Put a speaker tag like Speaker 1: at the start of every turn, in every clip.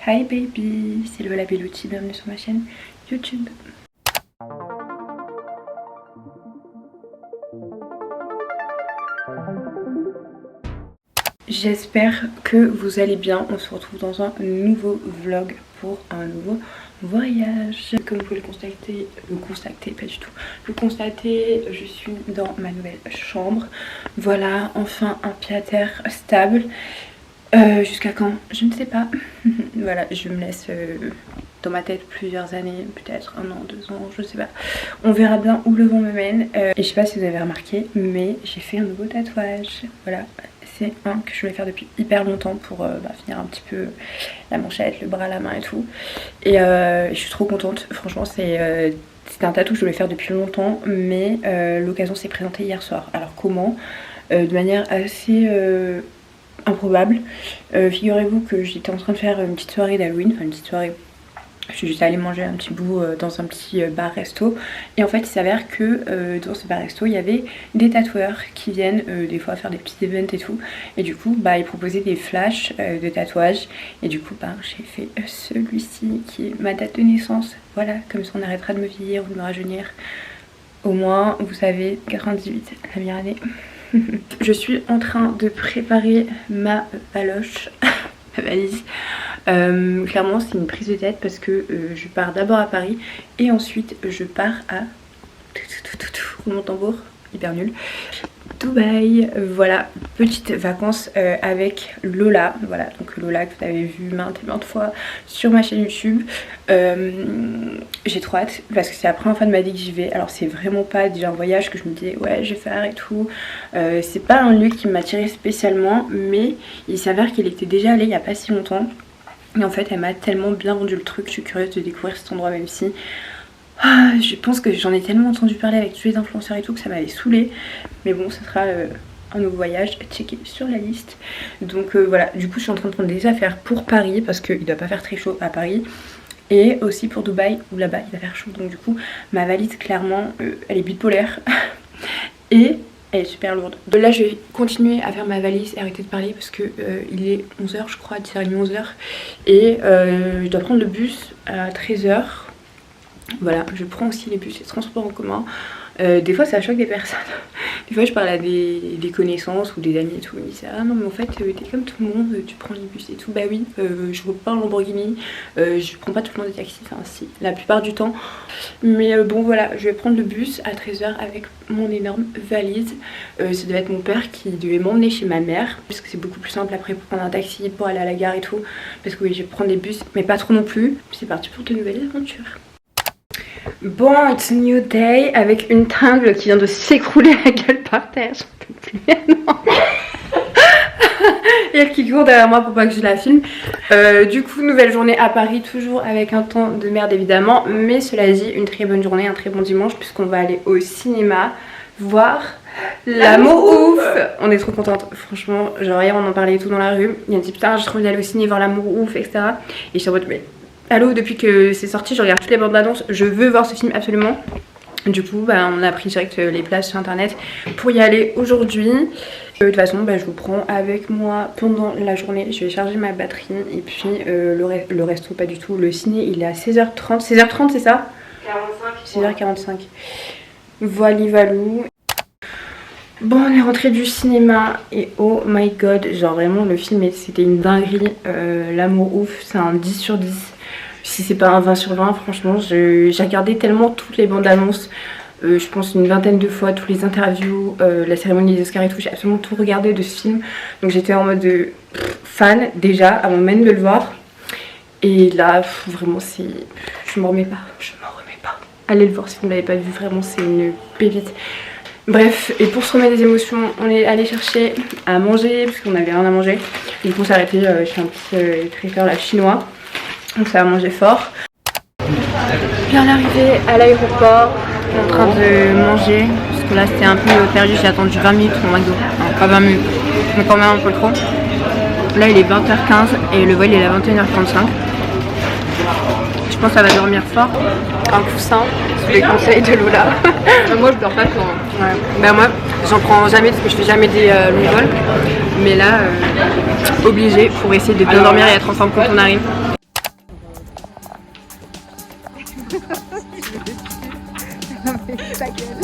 Speaker 1: Hi baby, c'est Lola Bellucci, bienvenue sur ma chaîne YouTube. J'espère que vous allez bien, on se retrouve dans un nouveau vlog pour un nouveau voyage. Comme vous pouvez le constater, je suis dans ma nouvelle chambre. Voilà, enfin un pied-à-terre stable. Jusqu'à quand? Je ne sais pas. Voilà, je me laisse dans ma tête plusieurs années, peut-être 1 an, 2 ans, je sais pas. On verra bien où le vent me mène. Et je sais pas si vous avez remarqué, mais j'ai fait un nouveau tatouage. Voilà, c'est un que je voulais faire depuis hyper longtemps pour finir un petit peu la manchette, le bras, la main et tout. Et je suis trop contente, franchement c'est... C'était un tatou que je voulais faire depuis longtemps, mais l'occasion s'est présentée hier soir. Alors comment? De manière assez... improbable. Figurez-vous que j'étais en train de faire une petite soirée d'Halloween, enfin une petite soirée, je suis juste allée manger un petit bout dans un petit bar resto, et en fait il s'avère que dans ce bar resto il y avait des tatoueurs qui viennent des fois faire des petits events et tout, et du coup ils proposaient des flashs de tatouages, et du coup j'ai fait celui-ci qui est ma date de naissance. Voilà, comme ça on arrêtera de me vieillir ou de me rajeunir. Au moins vous savez, 98, la meilleure année. Je suis en train de préparer ma baloche, ma valise. Clairement c'est une prise de tête parce que je pars d'abord à Paris et ensuite je pars à roulement de tambour, hyper nul, Dubaï. Voilà, petites vacances avec Lola. Voilà, donc Lola que vous avez vu maintes et maintes fois sur ma chaîne YouTube. J'ai trop hâte parce que c'est la première fois de ma vie que j'y vais. Alors c'est vraiment pas déjà un voyage que je me disais ouais je vais faire et tout. C'est pas un lieu qui m'attirait spécialement, mais il s'avère qu'il était déjà allé il y a pas si longtemps. Et en fait elle m'a tellement bien vendu le truc, je suis curieuse de découvrir cet endroit, même si je pense que j'en ai tellement entendu parler avec tous les influenceurs et tout que ça m'avait saoulée. Mais bon, ça sera un nouveau voyage checké sur la liste. Donc voilà, du coup je suis en train de prendre des affaires pour Paris parce qu'il doit pas faire très chaud à Paris. Et aussi pour Dubaï où là-bas il va faire chaud. Donc du coup ma valise clairement elle est bipolaire. Et elle est super lourde. Là je vais continuer à faire ma valise et arrêter de parler parce que il est 11 h je crois, 10h30, 11 h. Et je dois prendre le bus à 13 h. Voilà, je prends aussi les bus et les transports en commun. Des fois ça choque des personnes. Des fois je parle à des connaissances ou des amis et tout. Ils disent ah non mais en fait t'es comme tout le monde, tu prends les bus et tout. Bah oui, je roule pas en Lamborghini, je prends pas tout le temps des taxis, enfin si, la plupart du temps. Mais bon voilà, je vais prendre le bus à 13 h avec mon énorme valise. Ça devait être mon père qui devait m'emmener chez ma mère, parce que c'est beaucoup plus simple après pour prendre un taxi, pour aller à la gare et tout. Parce que oui, je vais prendre des bus, mais pas trop non plus. C'est parti pour de nouvelles aventures. Bon, it's a new day avec une table qui vient de s'écrouler la gueule par terre. J'en peux plus. Non. Et elle qui court derrière moi pour pas que je la filme. Du coup, nouvelle journée à Paris, toujours avec un temps de merde évidemment. Mais cela dit, une très bonne journée, un très bon dimanche, puisqu'on va aller au cinéma voir L'amour ouf. On est trop contente, franchement. Genre hier on en parlait et tout dans la rue. Il a dit putain j'ai trop envie d'aller au ciné voir L'amour ouf, etc. Et je suis en mode mais... Allô, depuis que c'est sorti, je regarde toutes les bandes annonces, je veux voir ce film absolument. Du coup, on a pris direct les places sur internet pour y aller aujourd'hui. De toute façon, je vous prends avec moi pendant la journée. Je vais charger ma batterie et puis le resto, pas du tout. Le ciné, il est à 16h30. 16h30, c'est ça? 16h45. Voilou. Bon, on est rentré du cinéma et oh my god, genre vraiment le film c'était une dinguerie. L'amour ouf, c'est un 10 sur 10. Si c'est pas un 20 sur 20, franchement, j'ai regardé tellement toutes les bandes annonces. Je pense une vingtaine de fois, toutes les interviews, la cérémonie des Oscars et tout. J'ai absolument tout regardé de ce film. Donc j'étais en mode fan déjà, avant même de le voir. Et là, vraiment, c'est... Je m'en remets pas. Allez le voir si vous ne l'avez pas vu, vraiment, c'est une pépite. Bref, et pour se remettre des émotions, on est allé chercher à manger, parce qu'on n'avait rien à manger. Du coup, on s'est arrêté chez un petit traiteur là, chinois. Donc ça va manger fort. Bien arrivé à l'aéroport, en train de manger, parce que là c'était un peu perdu, j'ai attendu 20 minutes au McDo. Non, pas 20 minutes, mais quand même un peu trop. Là il est 20h15 et le vol il est à 21h35. Je pense que ça va dormir fort. Un coussin, sous les conseils de Lola. Moi je dors pas souvent. Ouais. Moi j'en prends jamais parce que je fais jamais des longs vols. Mais là, obligé pour essayer de bien dormir et être en forme quand on arrive. Non mais ta gueule.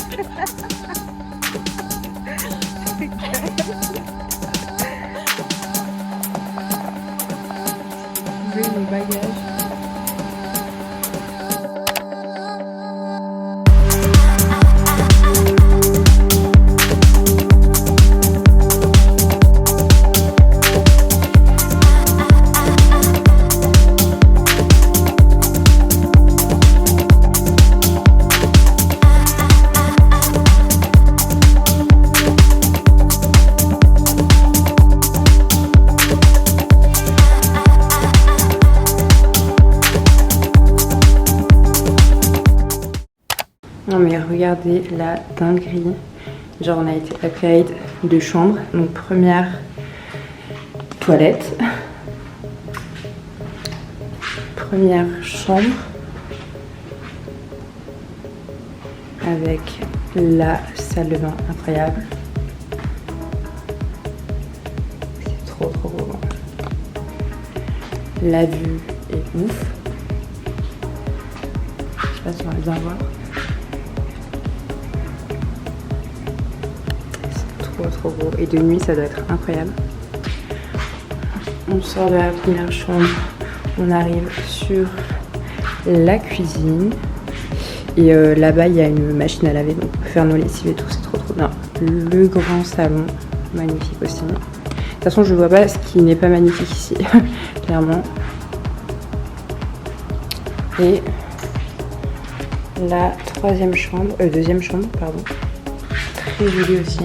Speaker 1: Oui, mon bagage. Non mais regardez la dinguerie. Genre on a été upgrade de chambre. Donc première toilette. Première chambre. Avec la salle de bain incroyable. C'est trop beau. La vue est ouf. Je sais pas si on va bien voir. Trop beau, et de nuit ça doit être incroyable. On sort de la première chambre, on arrive sur la cuisine et là-bas il y a une machine à laver, donc on peut faire nos lessives et tout, c'est trop bien. Le grand salon, magnifique aussi. De toute façon je vois pas ce qui n'est pas magnifique ici, clairement. Et la deuxième chambre, pardon, très jolie aussi.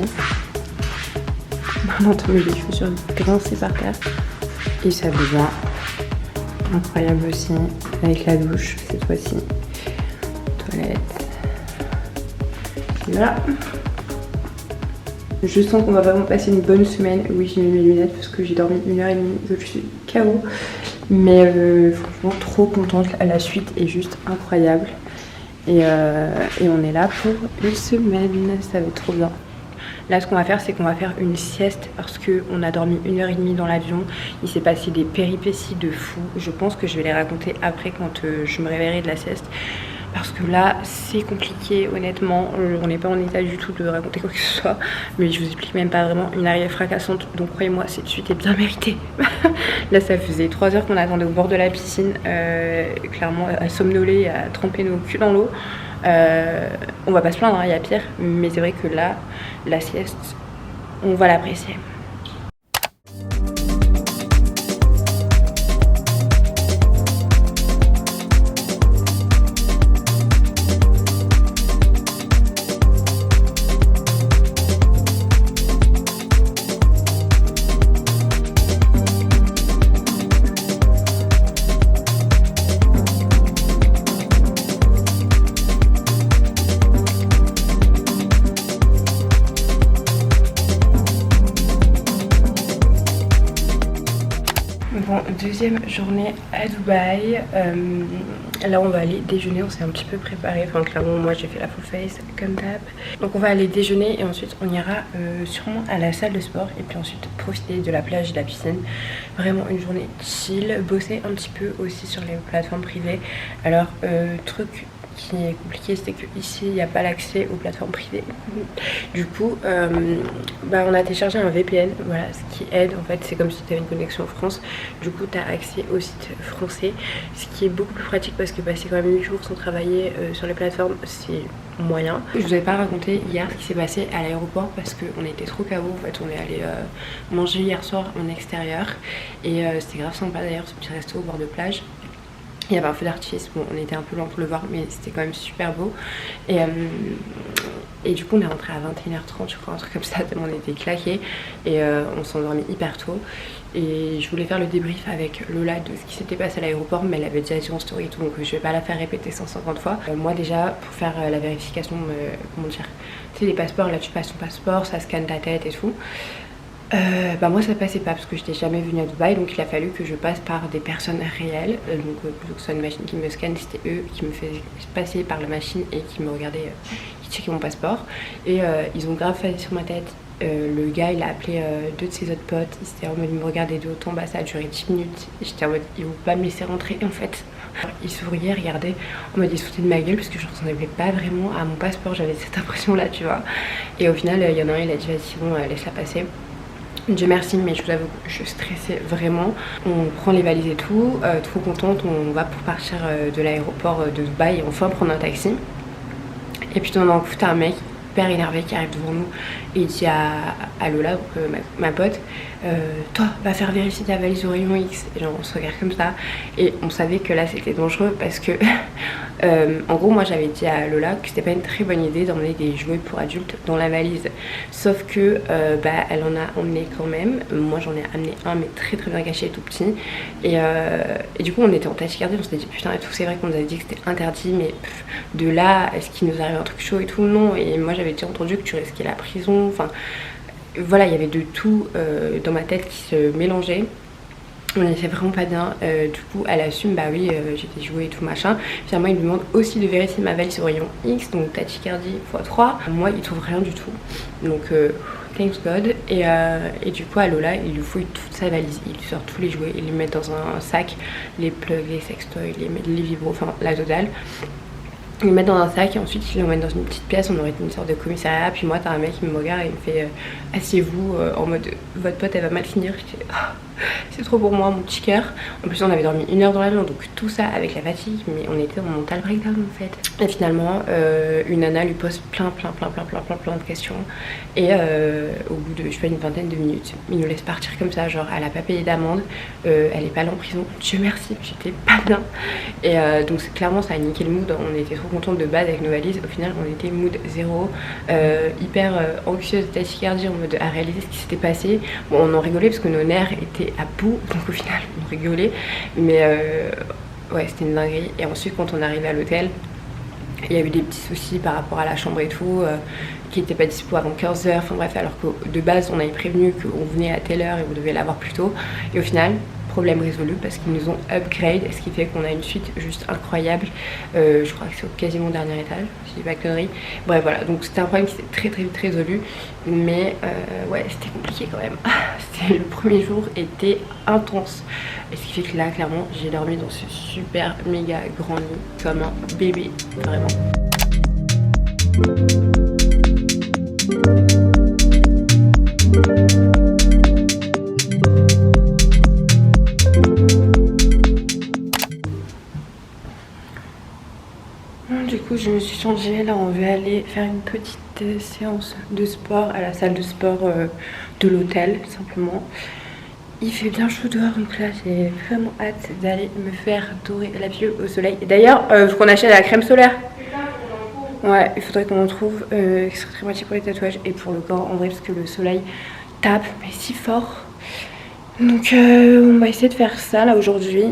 Speaker 1: On entend les chaussures grincer par terre. Et ça bien. Incroyable aussi. Avec la douche cette fois-ci. Toilette. Et voilà. Je sens qu'on va vraiment passer une bonne semaine. Oui, j'ai mis mes lunettes parce que j'ai dormi 1h30. Je suis KO. Mais franchement, trop contente. La suite est juste incroyable. Et on est là pour une semaine. Ça va être trop bien. Là, ce qu'on va faire, c'est qu'on va faire une sieste parce qu'on a dormi 1h30 dans l'avion. Il s'est passé des péripéties de fou. Je pense que je vais les raconter après quand je me réveillerai de la sieste. Parce que là, c'est compliqué, honnêtement. On n'est pas en état du tout de raconter quoi que ce soit. Mais je vous explique même pas vraiment, une arrivée fracassante. Donc croyez-moi, cette suite est bien méritée. Là, ça faisait 3 heures qu'on attendait au bord de la piscine. Clairement, à somnoler, à tremper nos culs dans l'eau. On va pas se plaindre, hein, il y a pire. Mais c'est vrai que là, la sieste, on va l'apprécier. Bon, deuxième journée à Dubaï. Là on va aller déjeuner, on s'est un petit peu préparé. Enfin clairement moi j'ai fait la full face comme d'hab. Donc on va aller déjeuner et ensuite on ira sûrement à la salle de sport. Et puis ensuite profiter de la plage et de la piscine. Vraiment une journée chill. Bosser un petit peu aussi sur les plateformes privées. Alors truc qui est compliqué, c'est que ici il n'y a pas l'accès aux plateformes privées. Du coup on a téléchargé un VPN, voilà, ce qui aide en fait. C'est comme si tu avais une connexion en France, du coup tu as accès au site français, ce qui est beaucoup plus pratique parce que passer quand même 8 jours sans travailler sur les plateformes, c'est moyen. Je vous avais pas raconté hier ce qui s'est passé à l'aéroport parce qu'on était trop KO. En fait on est allé manger hier soir en extérieur et c'était grave sympa d'ailleurs, ce petit resto au bord de plage. Il y avait un feu d'artifice, bon on était un peu loin pour le voir mais c'était quand même super beau. Et du coup on est rentré à 21h30 je crois, un truc comme ça, tellement on était claqués. Et on s'est endormi hyper tôt. Et je voulais faire le débrief avec Lola de ce qui s'était passé à l'aéroport, mais elle avait déjà dit en story et tout, donc je vais pas la faire répéter 150 fois. Moi déjà, pour faire la vérification, comment dire, tu sais les passeports, là tu passes ton passeport, ça scanne ta tête et tout. Moi ça passait pas parce que j'étais jamais venue à Dubaï, donc il a fallu que je passe par des personnes réelles, donc plutôt que ce soit une machine qui me scanne, c'était eux qui me faisaient passer par la machine et qui me regardaient, qui checkaient mon passeport. Et ils ont grave fait sur ma tête
Speaker 2: Le gars il a appelé deux de ses autres potes, il s'était en mode il me regardait de haut en bas, ça a duré 10 minutes. Et j'étais en mode ils vont pas me laisser rentrer en fait. Il souriait, regardait, en mode il se foutait de ma gueule parce que je ressemblais pas vraiment à mon passeport, j'avais cette impression là tu vois. Et au final il y en a un, il a dit vas-y bon laisse-la passer. Dieu merci, mais je vous avoue que je stressais vraiment. On prend les valises et tout, trop contente, on va pour partir de l'aéroport de Dubaï et enfin prendre un taxi. Et puis dans un coup t'as un mec hyper énervé qui arrive devant nous et il dit à Lola, donc ma pote, toi va faire vérifier ta valise au rayon X. Et genre on se regarde comme ça et on savait que là c'était dangereux parce que en gros moi j'avais dit à Lola que c'était pas une très bonne idée d'emmener des jouets pour adultes dans la valise, sauf que elle en a emmené quand même. Moi j'en ai amené un mais très bien caché, tout petit, et du coup on était en tachycardie, on s'était dit putain et tout, c'est vrai qu'on nous avait dit que c'était interdit, mais de là est-ce qu'il nous arrive un truc chaud et tout, non. Et moi j'avais déjà entendu que tu risquais la prison, enfin voilà, il y avait de tout dans ma tête qui se mélangeait. On était vraiment pas bien, du coup elle assume, bah oui j'ai des jouets et tout machin. Finalement il me demande aussi de vérifier ma valise au rayon X, donc tachycardie x3. Moi il trouve rien du tout, donc thanks God. Et du coup à Lola il lui fouille toute sa valise, il lui sort tous les jouets, il les met dans un sac, les plugs, les sextoys, les vibros, enfin la totale. Ils le mettent dans un sac et ensuite ils l'emmènent dans une petite pièce, on aurait été une sorte de commissariat. Puis moi t'as un mec qui me regarde et il me fait asseyez-vous, en mode votre pote elle va mal finir. J'étais c'est trop pour moi, mon petit cœur. En plus on avait dormi 1 heure dans l'avion, donc tout ça avec la fatigue, mais on était en mental breakdown en fait. Et finalement une nana lui pose plein de questions et au bout de je sais pas une vingtaine de minutes il nous laisse partir comme ça, genre elle a pas payé d'amende, elle est pas allée en prison, Dieu merci, j'étais pas bien. Et donc clairement ça a niqué le mood, on était trop contente de base avec nos valises. Au final on était mood 0, hyper anxieuse, tachycardie, en mode à réaliser ce qui s'était passé. Bon on en rigolait parce que nos nerfs étaient à bout, donc au final on rigolait, mais ouais c'était une dinguerie. Et ensuite quand on arrivait à l'hôtel il y a eu des petits soucis par rapport à la chambre et tout, qui n'était pas dispo avant 15h, enfin bref, alors que de base on avait prévenu qu'on venait à telle heure et on devait l'avoir plus tôt. Et au final problème résolu parce qu'ils nous ont upgrade, ce qui fait qu'on a une suite juste incroyable. Je crois que c'est au quasiment dernier étage, si j'ai pas de conneries. Bref voilà, donc c'était un problème qui s'est très vite résolu, mais ouais c'était compliqué quand même. Le premier jour était intense, et ce qui fait que là clairement j'ai dormi dans ce super méga grand lit comme un bébé, vraiment. Du coup je me suis changée, là on veut aller faire une petite séance de sport à la salle de sport de l'hôtel simplement. Il fait bien chaud dehors, donc là j'ai vraiment hâte d'aller me faire dorer la pilule au soleil. Et d'ailleurs il faut qu'on achète la crème solaire. Ouais, il faudrait qu'on en trouve, qui serait très pratique pour les tatouages et pour le corps en vrai, parce que le soleil tape mais si fort. Donc on va essayer de faire ça là aujourd'hui.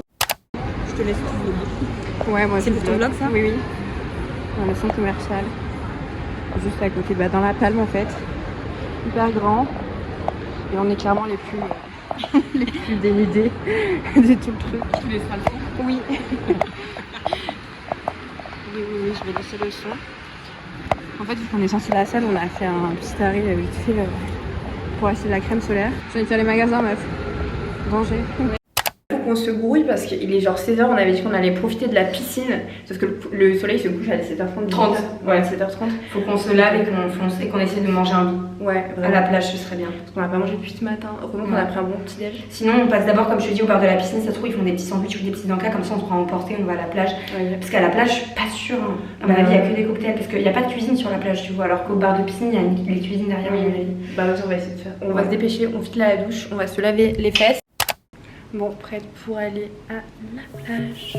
Speaker 1: Je te laisse tout.
Speaker 2: Ouais, moi
Speaker 1: c'est pour ton vlog ça?
Speaker 2: Oui. Dans le centre commercial, juste à côté, dans la Palme en fait, hyper grand, et on est clairement les plus dénudés de tout le truc.
Speaker 1: Tu laisseras le son?
Speaker 2: Oui. oui, je vais laisser le son. En fait, vu qu'on est sorti de la salle, on a fait un petit arrêt vite fait pour acheter de la crème solaire. J'ai été à les magasins, meuf. Danger. On se grouille parce qu'il est genre 16h, on avait dit qu'on allait profiter de la piscine, parce que le soleil se couche à 17h30.
Speaker 1: 30.
Speaker 2: Ouais, 17h30.
Speaker 1: Faut qu'on se lave et qu'on fonce et qu'on essaie de manger un lit.
Speaker 2: Ouais,
Speaker 1: vraiment. À la plage, ce serait bien.
Speaker 2: Parce qu'on n'a pas mangé depuis ce matin. Heureusement qu'on a pris un bon petit déj.
Speaker 1: Sinon, on passe d'abord, comme je te dis, au bord de la piscine. Ça se trouve, ils font des petits sandwichs ou des petits encas, comme ça on se prend à emporter, on va à la plage.
Speaker 2: Ouais.
Speaker 1: Parce qu'à la plage, je suis pas sûre. Hein. À mon avis, il n'y a que des cocktails, parce qu'il n'y a pas de cuisine sur la plage, tu vois. Alors qu'au bar de piscine, il y a les cuisines derrière, à mon avis.
Speaker 2: Bah, on va essayer de faire. On va se dépêcher, on file à la douche, on va se laver les fesses. Bon, prête pour aller à la plage.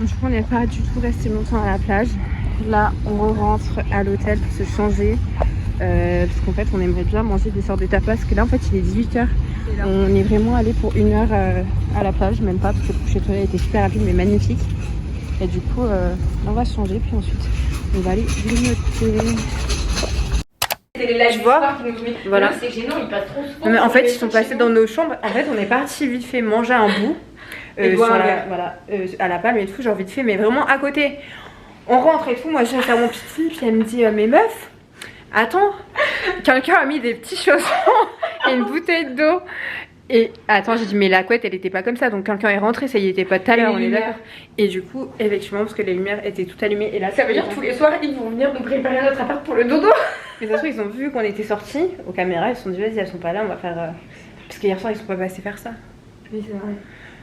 Speaker 2: Du coup on n'est pas du tout resté longtemps à la plage. Là on rentre à l'hôtel pour se changer. parce qu'en fait on aimerait bien manger des sortes de tapas, parce que là en fait il est 18h. On est vraiment allé pour 1 heure à la plage, même pas, parce que le coucher de soleil était super rapide mais magnifique. Et du coup on va se changer, puis ensuite on va aller grignoter.
Speaker 1: C'est les lives
Speaker 2: vois
Speaker 1: qui nous mettent.
Speaker 2: Voilà.
Speaker 1: C'est gênant, ils passent trop souvent.
Speaker 2: Non, mais en fait ils sont passés dans nos chambres. En fait on est parti vite fait manger un bout à la palme et tout, genre vite fait, mais vraiment à côté. On rentre et tout, moi je vais faire mon pipi, puis elle me dit mais meuf, attends, quelqu'un a mis des petits chaussons et une bouteille d'eau. Et attends, j'ai dit mais la couette elle était pas comme ça, donc quelqu'un est rentré, ça y était pas tout à l'heure, on est d'accord. Et du coup effectivement, parce que les lumières étaient toutes allumées, et là
Speaker 1: ça veut dire tous les soirs ils vont venir nous préparer notre appart pour le dodo.
Speaker 2: Mais de toute façon ils ont vu qu'on était sortis aux caméras, ils se sont dit vas-y elles sont pas là, on va faire parce qu'hier soir ils sont pas passés faire ça.
Speaker 1: Oui c'est vrai.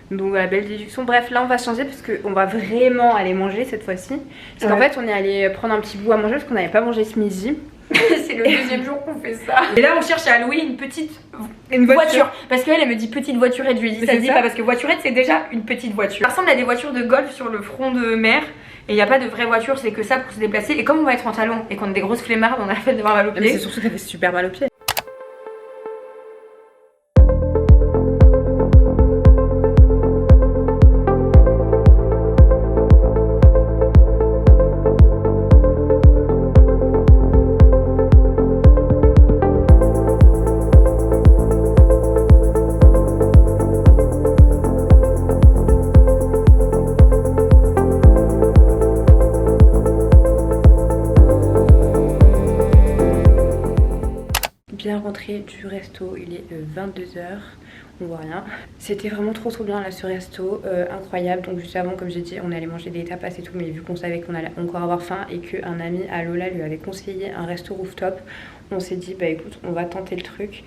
Speaker 2: Donc voilà, belle déduction. Bref, là on va changer parce qu'on va vraiment aller manger cette fois-ci. Parce qu'en fait on est allé prendre un petit bout à manger parce qu'on n'avait pas mangé ce midi.
Speaker 1: C'est le deuxième jour qu'on fait ça. Et là on cherche à louer une petite voiture. Parce qu'elle me dit petite voiturette, je lui dis ça dit pas parce que voiturette c'est déjà une petite voiture. Ça ressemble à des voitures de golf sur le front de mer. Et il n'y a pas de vraie voiture, c'est que ça pour se déplacer. Et comme on va être en talons et qu'on a des grosses flemmardes, on a la fait d'avoir mal aux pieds.
Speaker 2: Mais c'est surtout que ça fait super mal aux pieds. Bien rentré du resto, il est 22h, on voit rien. C'était vraiment trop bien là ce resto, incroyable. Donc juste avant, comme j'ai dit, on allait manger des tapas et tout, mais vu qu'on savait qu'on allait encore avoir faim et qu'un ami à Lola lui avait conseillé un resto rooftop, on s'est dit bah écoute, on va tenter le truc.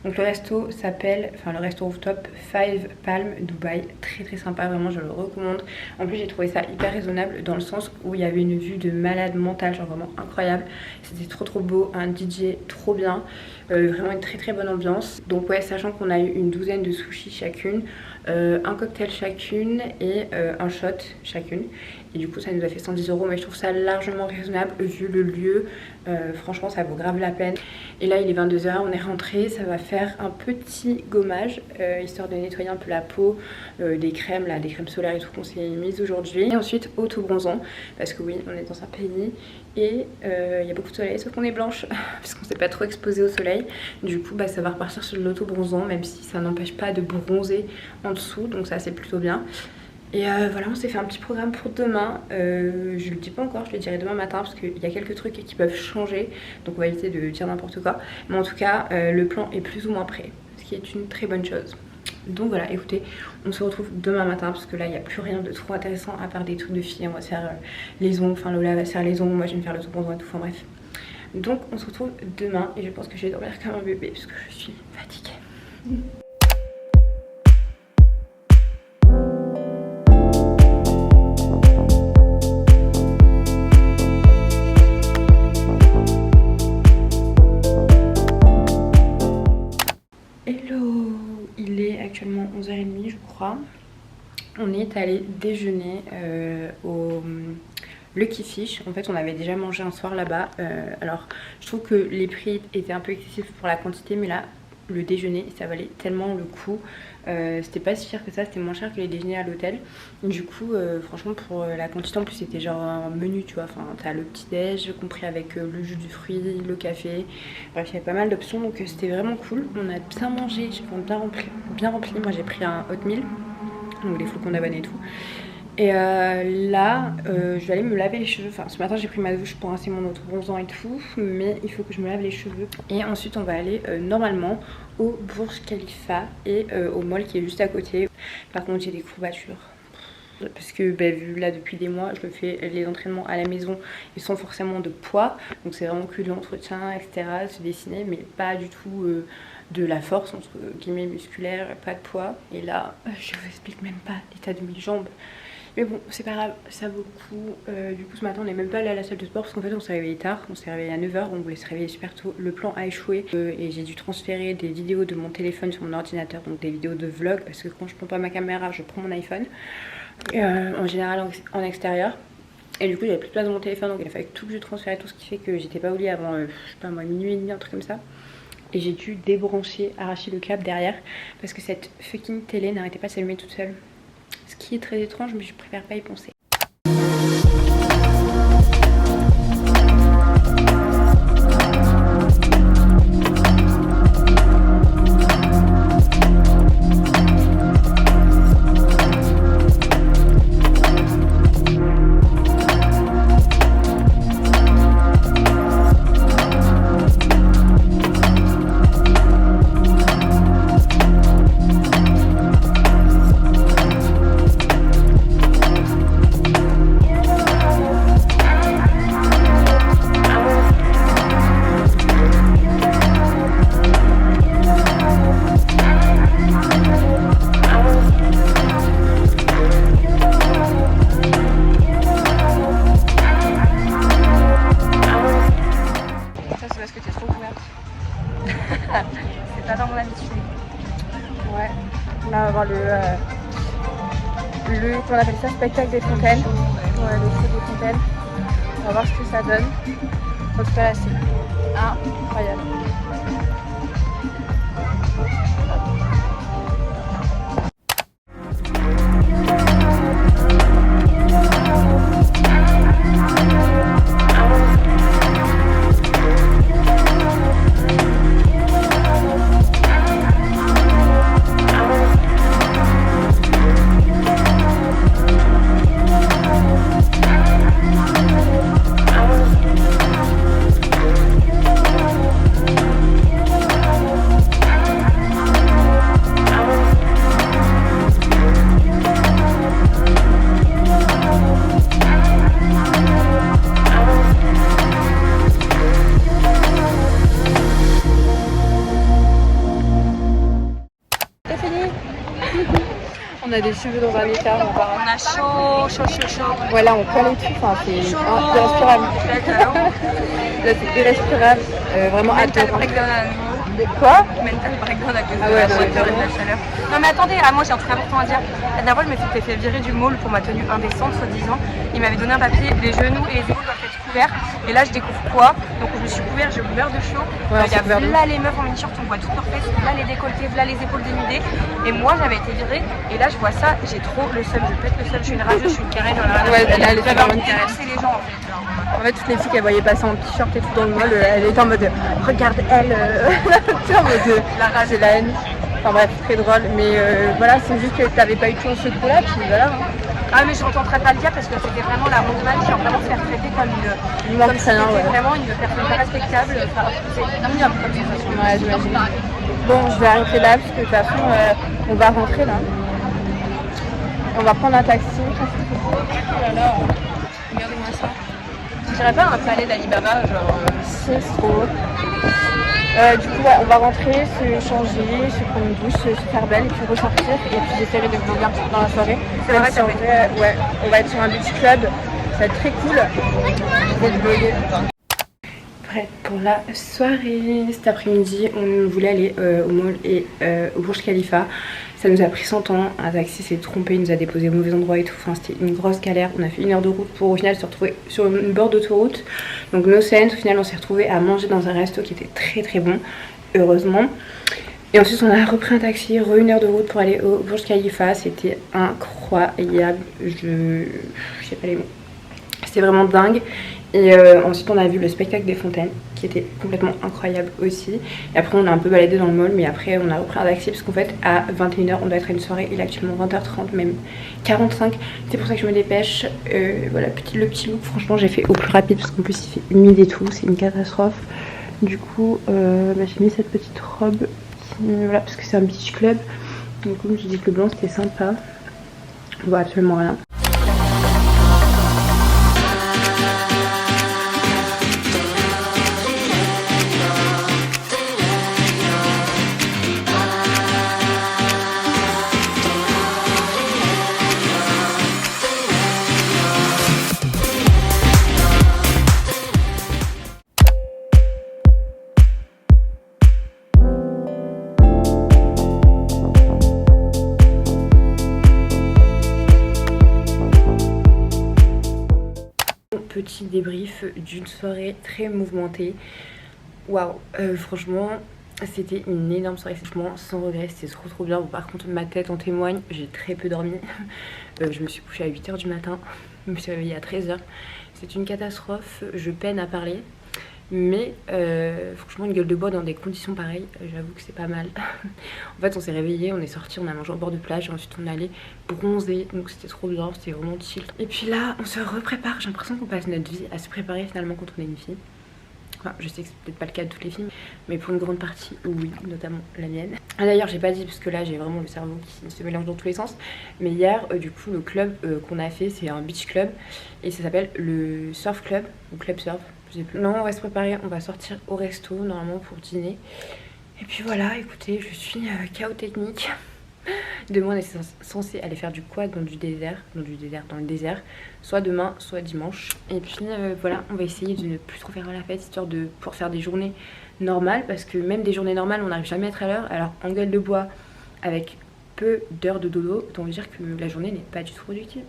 Speaker 2: Donc le resto s'appelle, le resto rooftop 5 Palm Dubaï, très sympa, vraiment je le recommande. En plus j'ai trouvé ça hyper raisonnable dans le sens où il y avait une vue de malade mentale, genre vraiment incroyable. C'était trop beau, un DJ trop bien, vraiment une très bonne ambiance. Donc ouais, sachant qu'on a eu une douzaine de sushis chacune, un cocktail chacune et un shot chacune. Et du coup ça nous a fait 110 €, mais je trouve ça largement raisonnable vu le lieu. Franchement ça vaut grave la peine. Et là il est 22h, on est rentré, ça va faire un petit gommage histoire de nettoyer un peu la peau, des crèmes là, des crèmes solaires et tout qu'on s'est mises aujourd'hui. Et ensuite auto-bronzant, parce que oui on est dans un pays et il y a beaucoup de soleil, sauf qu'on est blanche parce qu'on s'est pas trop exposé au soleil. Du coup ça va repartir sur l'auto-bronzant, même si ça n'empêche pas de bronzer en dessous, donc ça c'est plutôt bien. Et voilà, on s'est fait un petit programme pour demain. Je le dis pas encore, je le dirai demain matin parce qu'il y a quelques trucs qui peuvent changer. Donc on va éviter de dire n'importe quoi. Mais en tout cas, le plan est plus ou moins prêt, ce qui est une très bonne chose. Donc voilà, écoutez, on se retrouve demain matin parce que là il n'y a plus rien de trop intéressant à part des trucs de filles. On va se faire les ongles, enfin Lola va se faire les ongles, moi je vais me faire le tout-bronzant et tout, enfin bref. Donc on se retrouve demain et je pense que je vais dormir comme un bébé parce que je suis fatiguée. Hello, il est actuellement 11h30 je crois. On est allé déjeuner au Lucky Fish. En fait on avait déjà mangé un soir là-bas. Alors je trouve que les prix étaient un peu excessifs pour la quantité, mais là le déjeuner ça valait tellement le coup. C'était pas si cher que ça, c'était moins cher que les déjeuners à l'hôtel. Du coup franchement pour la quantité, en plus c'était genre un menu tu vois, enfin t'as le petit déj compris avec le jus du fruit, le café, bref il y avait pas mal d'options, donc c'était vraiment cool. On a bien mangé, bien rempli. Moi j'ai pris un oatmeal, donc des flocons d'avoine et tout. Et là je vais aller me laver les cheveux. Enfin ce matin j'ai pris ma douche pour rincer mon auto-bronzant et tout, mais il faut que je me lave les cheveux. Et ensuite on va aller normalement au Burj Khalifa et au mall qui est juste à côté. Par contre j'ai des courbatures parce que vu là depuis des mois je me fais les entraînements à la maison, ils sont forcément de poids, donc c'est vraiment que de l'entretien etc, se dessiner, mais pas du tout de la force entre guillemets musculaire, pas de poids. Et là je vous explique même pas l'état de mes jambes. Mais bon, c'est pas grave, ça vaut le coup. Du coup, ce matin, on n'est même pas allé à la salle de sport parce qu'en fait, on s'est réveillé tard. On s'est réveillé à 9h, on voulait se réveiller super tôt. Le plan a échoué et j'ai dû transférer des vidéos de mon téléphone sur mon ordinateur, donc des vidéos de vlog, parce que quand je prends pas ma caméra, je prends mon iPhone. En général, en extérieur. Et du coup j'avais plus de place dans mon téléphone, donc il a fallu tout que je transférais, tout ce qui fait que j'étais pas au lit avant, je sais pas moi, minuit et demi, un truc comme ça. Et j'ai dû débrancher, arracher le câble derrière parce que cette fucking télé n'arrêtait pas de s'allumer toute seule. Ce qui est très étrange, mais je préfère pas y penser.
Speaker 1: C'est pas dans mon habitude.
Speaker 2: Ouais, là on va voir comment on appelle ça, spectacle des fontaines. Ouais, le show des fontaines. On va voir ce que ça donne. En tout cas là c'est incroyable. On a des cheveux dans un état,
Speaker 1: On a chaud.
Speaker 2: Voilà, on colle et tout, enfin c'est irrespirable. Là c'est irrespirable, vraiment
Speaker 1: Mental
Speaker 2: adorable.
Speaker 1: breakdown à nouveau.
Speaker 2: Quoi?
Speaker 1: Mental breakdown à cause
Speaker 2: Ah
Speaker 1: de
Speaker 2: ouais,
Speaker 1: la
Speaker 2: non,
Speaker 1: chaleur et de la
Speaker 2: vraiment.
Speaker 1: chaleur. Non mais attendez, moi j'ai un truc important à dire. La dernière fois je m'étais fait virer du mall pour ma tenue indécente soi-disant. Il m'avait donné un papier, les genoux et les épaules doivent être couverts. Et là je découvre quoi? Donc je me suis couvert, j'ai ouvert de chaud.
Speaker 2: Ouais,
Speaker 1: Il y a
Speaker 2: couvert de
Speaker 1: là les meufs en mini-short, on voit toutes leurs fesses, là les décolletés, là les épaules dénudées. Et moi j'avais été virée et là je vois ça, j'ai trop le seum, je pète le seum, je suis une rageuse, je suis une carré dans la
Speaker 2: Ouais, elle est
Speaker 1: j'avais
Speaker 2: vraiment
Speaker 1: envie
Speaker 2: une
Speaker 1: de
Speaker 2: carré.
Speaker 1: dénoncer les gens en fait. Genre.
Speaker 2: En fait, toutes les filles qu'elle voyait passer en t-shirt et tout dans le mall, elle était en mode regarde elle, tu sais, en mode c'est la haine. Enfin bref, très drôle, mais voilà, c'est juste que t'avais pas eu tout ce coup là, puis voilà.
Speaker 1: Ah mais je n'entendrai pas le dire parce que c'était vraiment la honte mal, genre vraiment se faire traiter comme
Speaker 2: Il manque
Speaker 1: comme si
Speaker 2: rien,
Speaker 1: c'était
Speaker 2: ouais.
Speaker 1: vraiment une personne pas respectable. Enfin, c'est ignoble comme sensation.
Speaker 2: Ouais, j'imagine. Bon, je vais arrêter là parce que de toute façon, on va rentrer là. On va prendre un taxi.
Speaker 1: Oh là là, regardez-moi ça. Je dirais pas un palais d'Alibaba, genre.
Speaker 2: C'est trop. Du coup, ouais, on va rentrer, se changer, se prendre une douche, se faire belle et puis ressortir. Et puis j'essaierai de vlogger un petit peu dans la soirée.
Speaker 1: C'est vrai,
Speaker 2: Même si en vrai, ouais, on va être sur un beach club. Ça va être très cool. Je vais le vlogger. Prête pour la soirée. Cet après-midi, on voulait aller au mall et au Burj Khalifa. Ça nous a pris 100 ans. Un taxi s'est trompé, il nous a déposé au mauvais endroit et tout. Enfin, c'était une grosse galère. On a fait 1 heure de route pour au final se retrouver sur une bord d'autoroute. Donc, no sense. Au final, on s'est retrouvé à manger dans un resto qui était très très bon, heureusement. Et ensuite, on a repris un taxi, 1 heure de route pour aller au Burj Khalifa. C'était incroyable. Je sais pas les mots. C'était vraiment dingue. Et ensuite on a vu le spectacle des fontaines qui était complètement incroyable aussi. Et après on a un peu baladé dans le mall, mais après on a repris un taxi parce qu'en fait à 21h on doit être à une soirée. Il est actuellement 20h30, même 45. C'est pour ça que je me dépêche. Voilà, le petit look, franchement j'ai fait au plus rapide parce qu'en plus il fait humide et tout, c'est une catastrophe. Du coup j'ai mis cette petite robe voilà, parce que c'est un beach club. Donc comme je dis que le blanc c'était sympa. On voit absolument rien. petit débrief d'une soirée très mouvementée. Waouh, franchement c'était une énorme soirée, franchement sans regret, c'était trop bien. Bon, par contre ma tête en témoigne, j'ai très peu dormi. Je me suis couchée à 8h du matin, je me suis réveillée à 13h. C'est une catastrophe, je peine à parler. Mais franchement une gueule de bois dans des conditions pareilles, j'avoue que c'est pas mal. En fait on s'est réveillé, on est sorti, on a mangé au bord de plage et ensuite on est allé bronzer, donc c'était trop bien, c'était vraiment chill. Et puis là on se reprépare, j'ai l'impression qu'on passe notre vie à se préparer finalement quand on est une fille. Enfin, je sais que c'est peut-être pas le cas de toutes les filles, mais pour une grande partie, oui, notamment la mienne. Ah, d'ailleurs, j'ai pas dit parce que là j'ai vraiment le cerveau qui se mélange dans tous les sens. Mais hier, du coup, le club qu'on a fait, c'est un beach club et ça s'appelle le surf club ou club surf. Je sais plus. Non, on va se préparer, on va sortir au resto normalement pour dîner. Et puis voilà, écoutez, je suis chaos technique. Demain on est censé aller faire du quad dans le désert, soit demain soit dimanche. Et puis voilà, on va essayer de ne plus trop faire la fête histoire de pouvoir faire des journées normales, parce que même des journées normales on n'arrive jamais à être à l'heure. Alors en gueule de bois avec peu d'heures de dodo, autant dire que la journée n'est pas du tout productive.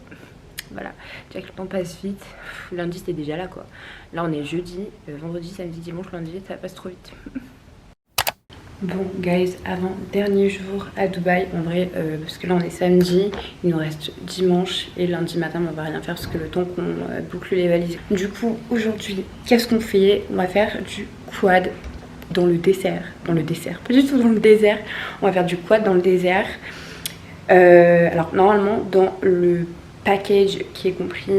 Speaker 2: Voilà, tu vois que le temps passe vite. Lundi c'était déjà là quoi. Là on est jeudi, vendredi, samedi, dimanche, lundi, ça passe trop vite. Bon guys, avant dernier jour à Dubaï, en vrai, parce que là on est samedi, il nous reste dimanche et lundi matin on va rien faire parce que le temps qu'on boucle les valises. Du coup aujourd'hui, qu'est-ce qu'on fait? On va faire du quad dans le désert, pas du tout dans le désert, on va faire du quad dans le désert. Alors normalement dans le package qui est compris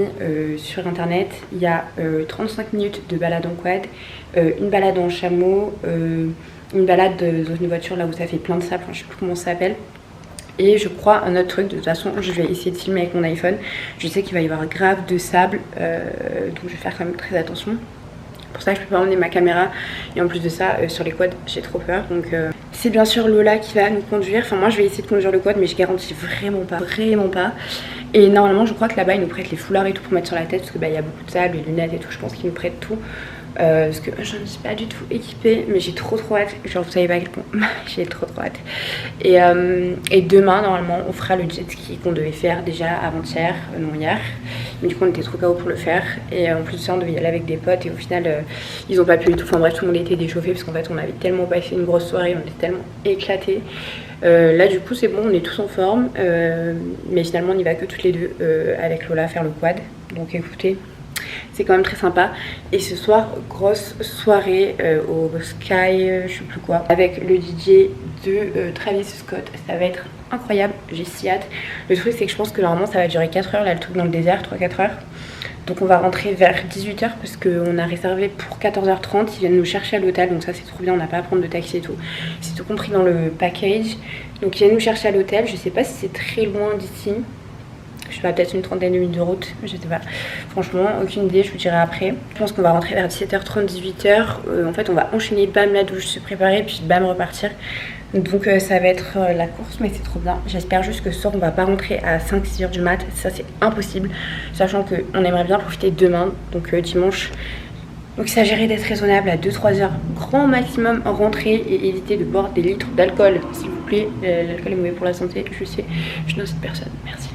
Speaker 2: sur internet, il y a 35 minutes de balade en quad, une balade en chameau, une balade dans une voiture là où ça fait plein de sable, enfin, je sais plus comment ça s'appelle. Et je crois un autre truc, de toute façon je vais essayer de filmer avec mon iPhone. Je sais qu'il va y avoir grave de sable, donc je vais faire quand même très attention. Pour ça je peux pas emmener ma caméra, et en plus de ça sur les quads j'ai trop peur. Donc c'est bien sûr Lola qui va nous conduire. Enfin moi je vais essayer de conduire le quad, mais je garantis vraiment pas. Et normalement je crois que là-bas ils nous prêtent les foulards et tout pour mettre sur la tête, parce que bah, y a beaucoup de sable, les lunettes et tout, je pense qu'ils nous prêtent tout. Parce que je ne suis pas du tout équipée, mais j'ai trop hâte. Genre vous savez pas à quel point j'ai trop hâte. Et demain normalement on fera le jet ski qu'on devait faire déjà avant-hier, non hier. Mais du coup on était trop KO pour le faire. Et en plus de ça on devait y aller avec des potes et au final ils ont pas pu et tout. Enfin bref, tout le monde était déchauffé parce qu'en fait on avait tellement passé une grosse soirée, on était tellement éclatés. Là du coup c'est bon, on est tous en forme, mais finalement on y va que toutes les deux avec Lola faire le quad. Donc écoutez, c'est quand même très sympa. Et ce soir, grosse soirée au Sky, je sais plus quoi, avec le DJ de Travis Scott. Ça va être incroyable, j'ai si hâte. Le truc c'est que je pense que normalement ça va durer 4 heures là, le truc dans le désert, 3-4 heures. Donc on va rentrer vers 18h parce qu'on a réservé pour 14h30. Ils viennent nous chercher à l'hôtel, donc ça c'est trop bien, on n'a pas à prendre de taxi et tout. C'est tout compris dans le package. Donc ils viennent nous chercher à l'hôtel, je sais pas si c'est très loin d'ici. Je sais pas, peut-être une trentaine de minutes de route, je sais pas. Franchement, aucune idée, je vous dirai après. Je pense qu'on va rentrer vers 17h30, 18h. En fait, on va enchaîner, bam, la douche, se préparer, puis bam, repartir. Donc ça va être la course, mais c'est trop bien. J'espère juste que ce soir, on va pas rentrer à 5-6h du mat. Ça, c'est impossible. Sachant qu'on aimerait bien profiter demain, donc dimanche. Donc il s'agirait d'être raisonnable à 2-3 heures grand maximum en rentrée et éviter de boire des litres d'alcool, s'il vous plaît. L'alcool est mauvais pour la santé, je sais, je n'ose cette personne, merci.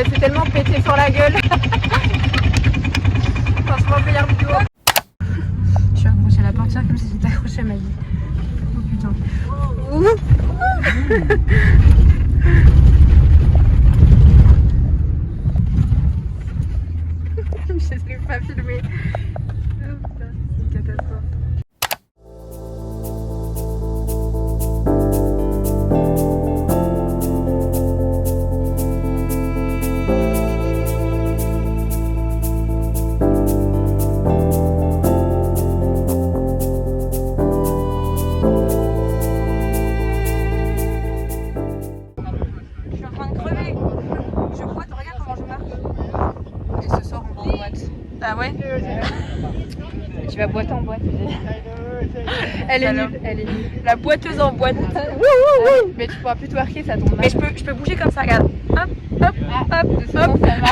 Speaker 2: C'est tellement pété sur la gueule. Franchement, meilleure vidéo. Je suis accrochée à la portière comme si j'étais accrochée à ma vie. Oh putain. la boîte en boîte.
Speaker 1: Elle est nulle, elle est nulle.
Speaker 2: La boiteuse en boîte.
Speaker 1: Mais tu pourras plus twerker, ça tombe mal.
Speaker 2: Mais je peux bouger comme ça, regarde. Hop, hop, hop,
Speaker 1: De toute façon, ça va.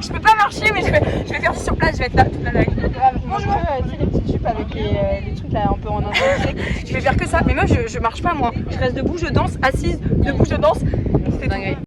Speaker 2: Je peux pas marcher, mais je vais faire ça sur place, je vais être là toute la vague.
Speaker 1: Moi, je veux les petites jupes avec les trucs là un peu en intensité.
Speaker 2: Je vais faire que ça. Mais moi, je marche pas, moi. Je reste debout, je danse, assise, debout, je danse. C'est dingue.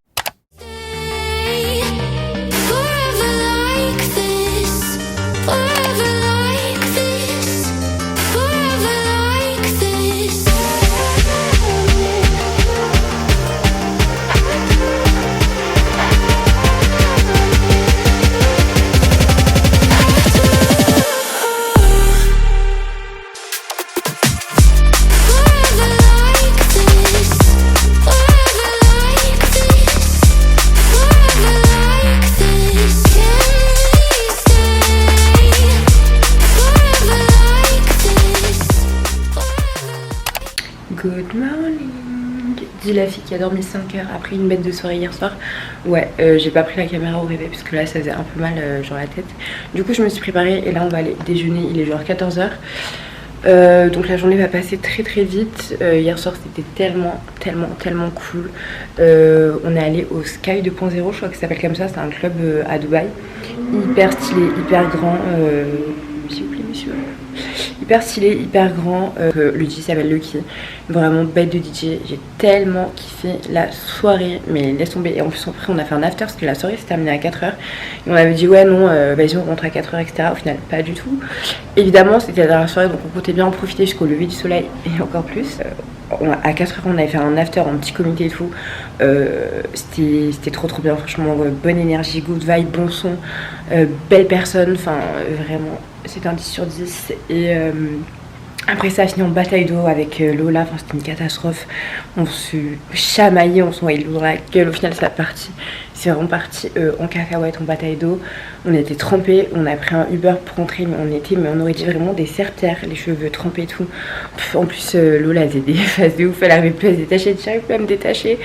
Speaker 2: Good morning, dit la fille qui a dormi 5 heures après une bête de soirée hier soir. Ouais, j'ai pas pris la caméra au réveil parce que là ça faisait un peu mal genre la tête. Du coup je me suis préparée et là on va aller déjeuner, il est genre 14 h. Donc la journée va passer très très vite. Hier soir c'était tellement cool. On est allé au Sky 2.0, je crois que ça s'appelle comme ça, c'est un club à Dubaï. Hyper stylé, hyper grand. S'il vous plaît monsieur. Hyper stylé, hyper grand. Le DJ s'appelle Lucky. Vraiment bête de DJ. J'ai tellement kiffé la soirée. Mais laisse tomber. Et en plus après on a fait un after parce que la soirée s'est terminée à 4 h. Et on avait dit ouais non vas-y on rentre à 4 h etc. Au final pas du tout. Évidemment c'était la dernière soirée donc on comptait bien en profiter jusqu'au lever du soleil et encore plus. À 4 h on avait fait un after en petit comité et tout. C'était trop bien franchement. Bonne énergie, good vibe, bon son, belle personne. Enfin vraiment c'était un 10 sur 10. Et après ça a fini en bataille d'eau avec Lola, enfin c'était une catastrophe. On se chamaillait, on s'envoyait l'eau dans la gueule. Au final c'est vraiment parti en cacahuète, en bataille d'eau. On était trempés, on a pris un Uber pour rentrer, mais on aurait dit vraiment des serpillères, les cheveux trempés et tout. En plus Lola faisait des phases de ouf, elle arrivait plus à se détacher, j'arrive plus à me détacher.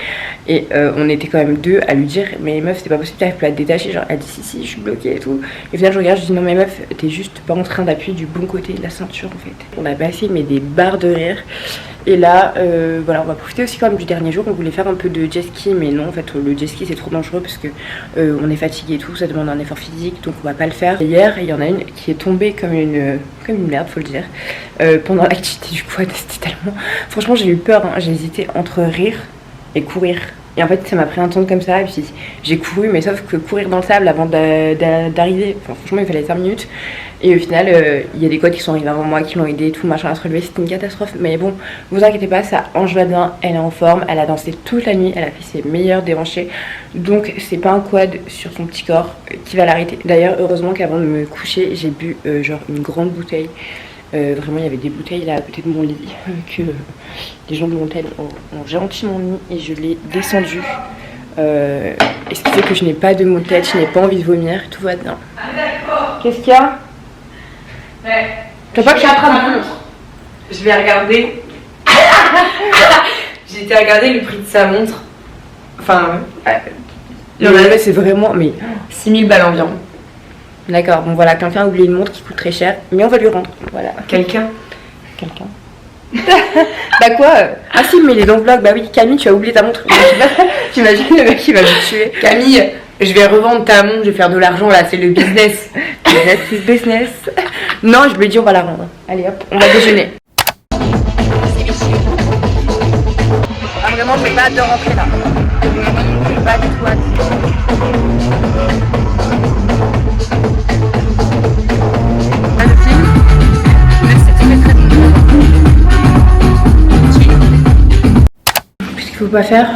Speaker 2: Et on était quand même deux à lui dire mais meuf c'est pas possible, t'arrives plus à te détacher, genre elle dit si je suis bloquée et tout. Et au final je regarde, je dis non mais meuf t'es juste pas en train d'appuyer du bon côté de la ceinture en fait. On a passé mais des barres de rire. Et là, voilà, on va profiter aussi quand même du dernier jour. On voulait faire un peu de jet ski, mais non, en fait, le jet ski c'est trop dangereux parce que on est fatigué et tout, ça demande un effort physique, donc on va pas le faire. Et hier, il y en a une qui est tombée comme une merde, faut le dire, pendant l'activité du quad. C'était tellement. Franchement, j'ai eu peur, hein. J'ai hésité entre rire et courir. Et en fait, ça m'a pris un temps comme ça. Et puis j'ai couru, mais sauf que courir dans le sable avant d'arriver, enfin, franchement, il fallait 5 minutes. Et au final, il y a des quads qui sont arrivés avant moi, qui l'ont aidé, tout machin à se relever. C'était une catastrophe. Mais bon, vous inquiétez pas, ça Ange va bien. Elle est en forme. Elle a dansé toute la nuit. Elle a fait ses meilleurs déhanchés. Donc, c'est pas un quad sur son petit corps qui va l'arrêter. D'ailleurs, heureusement qu'avant de me coucher, j'ai bu genre une grande bouteille. Vraiment il y avait des bouteilles là à côté de mon lit que les gens de l'hôtel ont gentiment mis et je l'ai descendu. Et ce qui fait que je n'ai pas de maux de tête, je n'ai pas envie de vomir, tout va bien. Qu'est-ce qu'il y a? Ouais. T'as pas que je suis en train de... Je vais regarder. J'ai été regarder le prix de sa montre. Enfin, c'est vraiment mais 6000 balles environ. D'accord, bon voilà, quelqu'un a oublié une montre qui coûte très cher, mais on va lui rendre, voilà. Quelqu'un. Bah quoi Ah si, mais il est dans le vlog, bah oui, Camille, tu as oublié ta montre. T'imagines le mec qui va me tuer. Camille, je vais revendre ta montre, je vais faire de l'argent là, c'est le business. Business. Non, je lui ai dit on va la rendre. Allez hop, on va déjeuner. Ah vraiment, je vais pas hâte de rentrer là. Je vais pas du tout hâte. Faut pas faire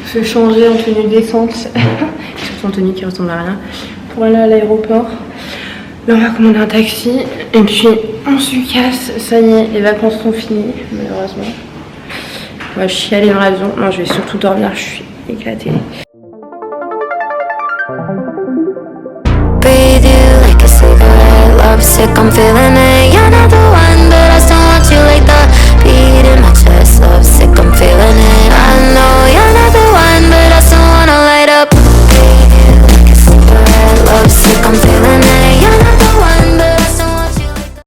Speaker 2: se changer en tenue décente surtout en tenue qui ressemble à rien pour aller à l'aéroport. Là on va commander un taxi et puis on se casse. Ça y est, les vacances sont finies malheureusement. Moi je suis allée dans l'avion. Non, je vais surtout dormir, je suis éclatée.
Speaker 3: Breathe you like a cigarette, love sick, I'm feeling